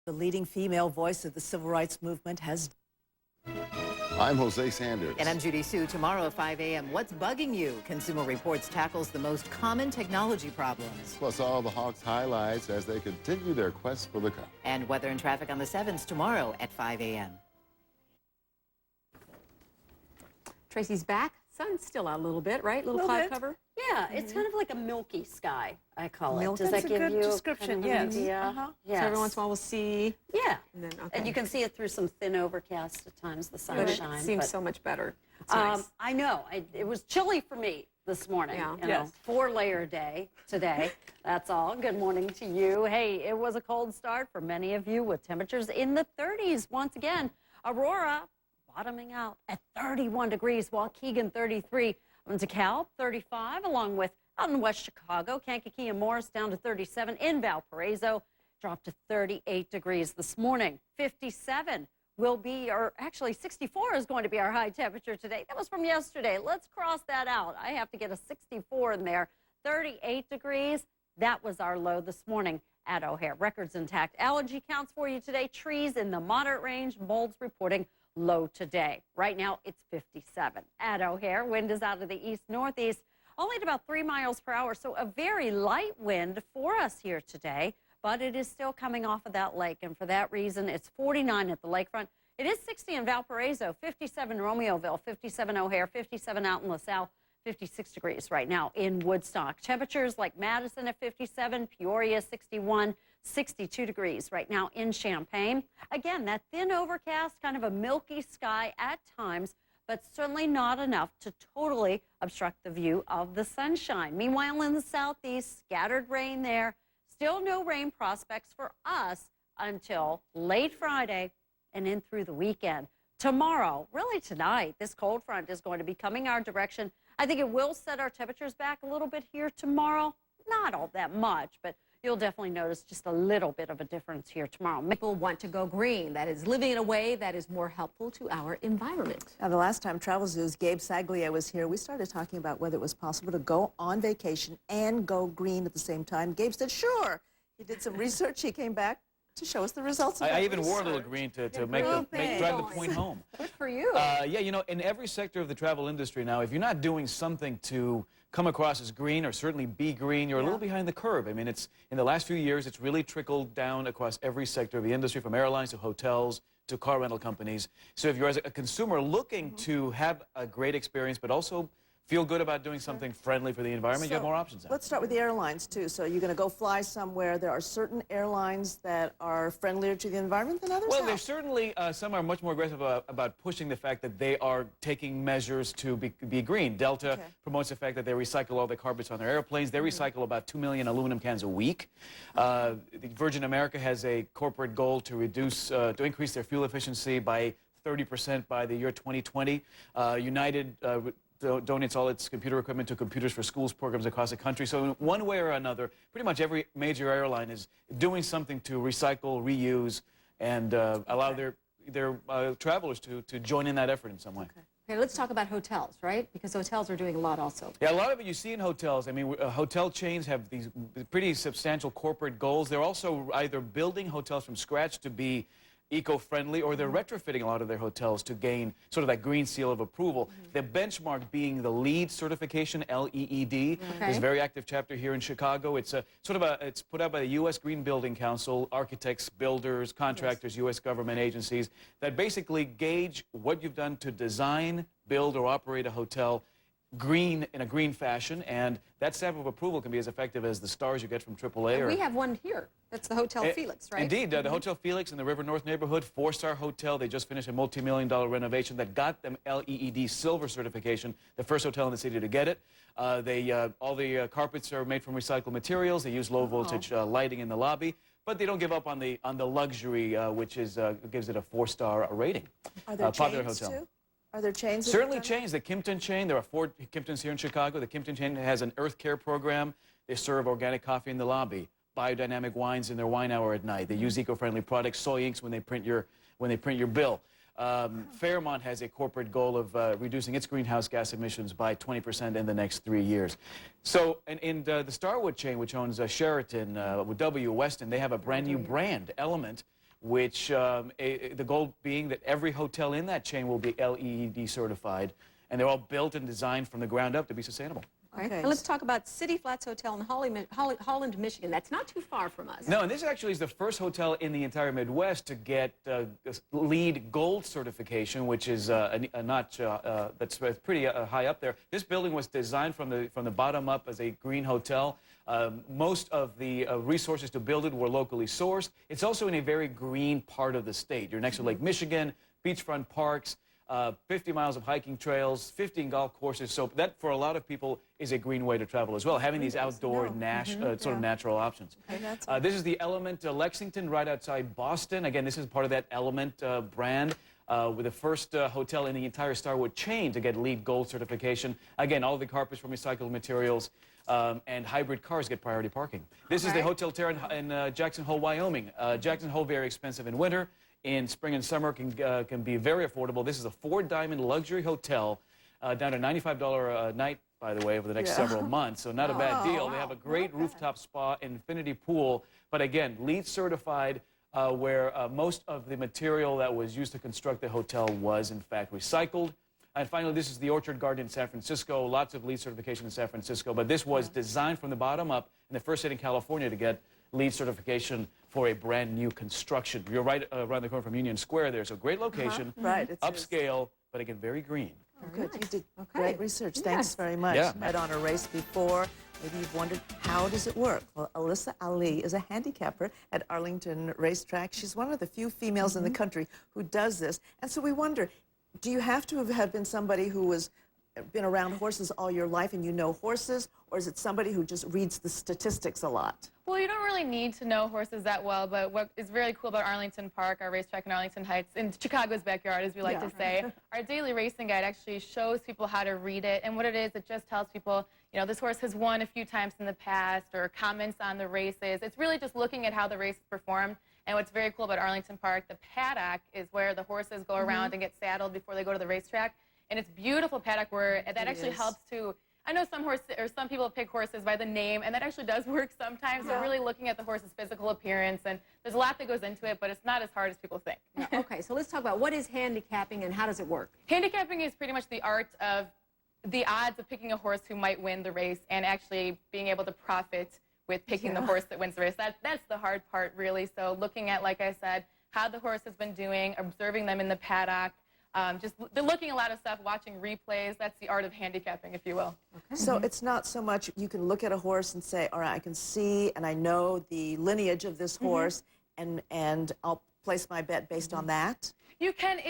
The leading female voice of the civil rights movement has... I'm Jose Sanders. And I'm Judy Sue. Tomorrow at 5 a.m., What's Bugging You? Consumer Reports tackles the most common technology problems. Plus all the Hawks highlights as they continue their quest for the cup. And weather and traffic on the 7s tomorrow at 5 a.m. Tracy's back. Sun's still out a little bit, right? Little cloud cover. Yeah, it's kind of like a milky sky, I call it. Milky? Does that That's a give good you description, kind of an idea? So every once in a while we'll see. Yeah. And then, And you can see it through some thin overcast at times, the sunshine. It seems so much better. It's nice. I know. It was chilly for me this morning. Yeah. You know, 4-layer day today. That's all. Good morning to you. Hey, it was a cold start for many of you with temperatures in the 30s once again. Aurora bottoming out at 31 degrees, Waukegan 33. In DeKalb, 35, along with out in West Chicago, Kankakee and Morris down to 37. In Valparaiso, dropped to 38 degrees this morning. 57 will be, or actually 64 is going to be our high temperature today. That was from yesterday. Let's cross that out. I have to get a 64 in there. 38 degrees, that was our low this morning at O'Hare. Records intact. Allergy counts for you today. Trees in the moderate range. Molds reporting low today. Right now, it's 57 at O'Hare. Wind is out of the east-northeast, only at about 3 miles per hour, so a very light wind for us here today, but it is still coming off of that lake, and for that reason, it's 49 at the lakefront. It is 60 in Valparaiso, 57 Romeoville, 57 O'Hare, 57 out in LaSalle, 56 degrees right now in Woodstock. Temperatures like Madison at 57, Peoria 61, 62 degrees right now in Champaign. Again, that thin overcast, kind of a milky sky at times, but certainly not enough to totally obstruct the view of the sunshine. Meanwhile, in the southeast, scattered rain there. Still no rain prospects for us until late Friday and in through the weekend. Tomorrow, really tonight, this cold front is going to be coming our direction. I think it will set our temperatures back a little bit here tomorrow. Not all that much, but you'll definitely notice just a little bit of a difference here tomorrow. People want to go green. That is living in a way that is more helpful to our environment. Now, the last time Travel Zoo's Gabe Saglia was here, we started talking about whether it was possible to go on vacation and go green at the same time. Gabe said, sure. He did some research. He came back to show us the results of I that even wore a research. little green to drive the point home. Good for you. Yeah, you know, in every sector of the travel industry now, if you're not doing something to come across as green or certainly be green, you're a little behind the curve. I mean, it's in the last few years, it's really trickled down across every sector of the industry, from airlines to hotels to car rental companies. So if you're as a consumer looking to have a great experience, but also feel good about doing something friendly for the environment, you have more options now. Let's start with the airlines, too. So you're going to go fly somewhere. There are certain airlines that are friendlier to the environment than others? Well, there's certainly some are much more aggressive about pushing the fact that they are taking measures to be green. Delta promotes the fact that they recycle all the carpets on their airplanes. They recycle about 2 million aluminum cans a week. Virgin America has a corporate goal to reduce, to increase their fuel efficiency by 30% by the year 2020. United donates all its computer equipment to Computers for Schools programs across the country. So in one way or another, pretty much every major airline is doing something to recycle, reuse, and allow their travelers to join in that effort in some way. Okay, let's talk about hotels, right? Because hotels are doing a lot also. Yeah, a lot of it you see in hotels. I mean, hotel chains have these pretty substantial corporate goals. They're also either building hotels from scratch to be eco-friendly, or they're retrofitting a lot of their hotels to gain sort of that green seal of approval. The benchmark being the LEED certification, L-E-E-D. There's a very active chapter here in Chicago. It's it's put out by the U.S. Green Building Council, architects, builders, contractors, U.S. government agencies, that basically gauge what you've done to design, build, or operate a hotel green in a green fashion, and that stamp of approval can be as effective as the stars you get from AAA. We have one here. That's the Hotel Felix, right? Indeed. The Hotel Felix in the River North neighborhood, 4-star hotel. They just finished a multi-million-dollar renovation that got them LEED silver certification, the first hotel in the city to get it. All the carpets are made from recycled materials. They use low-voltage lighting in the lobby. But they don't give up on the luxury, which is gives it a 4-star rating. Are there popular chains, hotel. too? Are there chains? Certainly chains. The Kimpton chain, there are 4 Kimptons here in Chicago. The Kimpton chain has an Earth Care program. They serve organic coffee in the lobby, biodynamic wines in their wine hour at night. They use eco-friendly products, soy inks when they print your bill. Fairmont has a corporate goal of reducing its greenhouse gas emissions by 20% in the next 3 years. So, and the Starwood chain, which owns Sheraton, W, Westin, they have a brand new brand, Element, which the goal being that every hotel in that chain will be LEED certified, and they're all built and designed from the ground up to be sustainable. Okay. And let's talk about City Flats Hotel in Holland, Michigan. That's not too far from us. No, and this actually is the first hotel in the entire Midwest to get LEED Gold certification, which is a notch that's pretty high up there. This building was designed from the bottom up as a green hotel. Most of the resources to build it were locally sourced. It's also in a very green part of the state. You're next to Lake Michigan, beachfront parks, 50 miles of hiking trails, 15 golf courses. So that, for a lot of people, is a green way to travel as well, having these outdoor sort of natural options. This is the Element Lexington right outside Boston. Again, this is part of that Element brand. With the first hotel in the entire Starwood chain to get LEED Gold certification. Again, all the carpets from recycled materials, and hybrid cars get priority parking. This is the Hotel Terra in Jackson Hole, Wyoming. Jackson Hole, very expensive in winter. In spring and summer can be very affordable. This is a 4-diamond luxury hotel down to $95 a night, by the way, over the next several months. So not a bad deal. They have a great rooftop spa, infinity pool, but again, LEED certified, where most of the material that was used to construct the hotel was, in fact, recycled. And finally, this is the Orchard Garden in San Francisco. Lots of LEED certification in San Francisco, but this was designed from the bottom up in the first state in California to get LEED certification for a brand new construction. You're right around the corner from Union Square. There's a great location, upscale, but again, very green. Oh, good. You did great research. Thanks very much. Yeah. Met on a race before. Maybe you've wondered, how does it work? Well, Alyssa Ali is a handicapper at Arlington Racetrack. She's one of the few females in the country who does this. And so we wonder, do you have to have been somebody who has been around horses all your life and you know horses, or is it somebody who just reads the statistics a lot? Well, you don't really need to know horses that well, but what is really cool about Arlington Park, our racetrack in Arlington Heights, in Chicago's backyard, as we like to say, our daily racing guide actually shows people how to read it. And what it is, it just tells people, you know, this horse has won a few times in the past, or comments on the races. It's really just looking at how the race performed. And what's very cool about Arlington Park, the paddock is where the horses go around and get saddled before they go to the racetrack. And it's beautiful paddock where that actually helps to, I know some people pick horses by the name, and that actually does work sometimes. So really looking at the horse's physical appearance, and there's a lot that goes into it, but it's not as hard as people think. Okay, so let's talk about what is handicapping and how does it work? Handicapping is pretty much the art of the odds of picking a horse who might win the race and actually being able to profit with picking the horse that wins the race. That's the hard part, really. So looking at, like I said, how the horse has been doing, observing them in the paddock, just looking at a lot of stuff, watching replays. That's the art of handicapping, if you will. So it's not so much you can look at a horse and say, all right, I can see and I know the lineage of this horse, and I'll place my bet based on that? You can.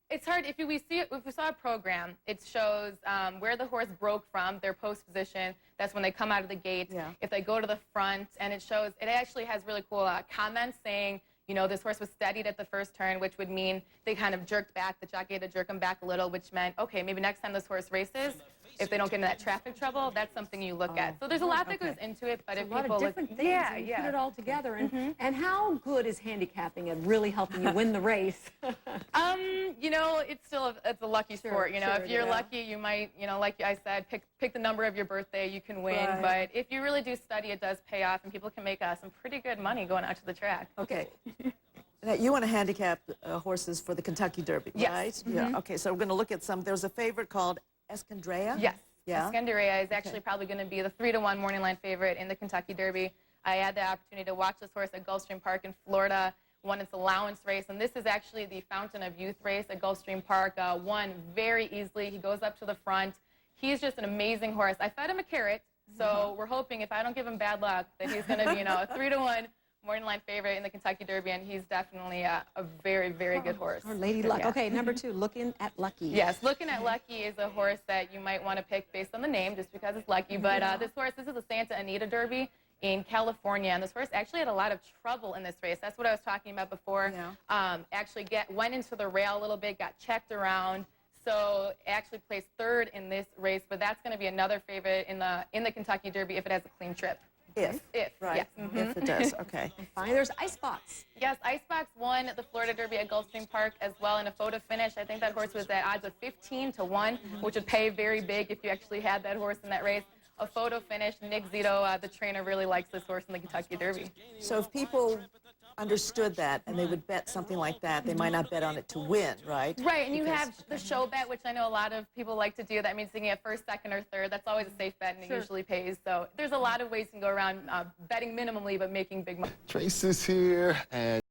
It's hard. If we saw a program, it shows where the horse broke from, their post position. That's when they come out of the gate. If they go to the front, and it actually has really cool comments saying, you know, this horse was steadied at the first turn, which would mean they kind of jerked back. The jockey had to jerk them back a little, which meant, okay, maybe next time this horse races, if they don't get into that traffic trouble, that's something you look at. So there's a lot that goes into it, but if a lot people of different things, and you put it all together. And how good is handicapping at really helping you win the race? You know, it's a lucky sport. You know, if you're lucky, you might, you know, like I said, pick the number of your birthday, you can win. But if you really do study, it does pay off, and people can make some pretty good money going out to the track. Okay. Now, you want to handicap horses for the Kentucky Derby, right? Yeah. Okay, so we're going to look at some. There's a favorite called Escandrea? Yes. Yeah. Escandrea is actually probably going to be the 3-to-1 morning line favorite in the Kentucky Derby. I had the opportunity to watch this horse at Gulfstream Park in Florida, won its allowance race, and this is actually the Fountain of Youth race at Gulfstream Park. Won very easily. He goes up to the front. He's just an amazing horse. I fed him a carrot, so we're hoping if I don't give him bad luck that he's going to be, you know, a 3-to-1 morning line favorite in the Kentucky Derby, and he's definitely a very, very good horse. Or Lady Luck. Okay, number 2, Looking at Lucky. Yes, Looking at Lucky is a horse that you might want to pick based on the name, just because it's lucky. But this is a Santa Anita Derby in California, and this horse actually had a lot of trouble in this race. That's what I was talking about before. Actually went into the rail a little bit, got checked around. So actually placed 3rd in this race, but that's going to be another favorite in the Kentucky Derby if it has a clean trip. If, right. Yes. If it does, okay. Finally, there's Icebox. Yes, Icebox won the Florida Derby at Gulfstream Park as well in a photo finish. I think that horse was at odds of 15-1, which would pay very big if you actually had that horse in that race. A photo finish. Nick Zito, the trainer, really likes this horse in the Kentucky Derby. So if people understood that and they would bet something like that, they might not bet on it to win, right? Right, and you have the show bet, which I know a lot of people like to do. That means they can get first, second, or third. That's always a safe bet, and it usually pays. So there's a lot of ways you can go around betting minimally but making big money. Tracy's here, and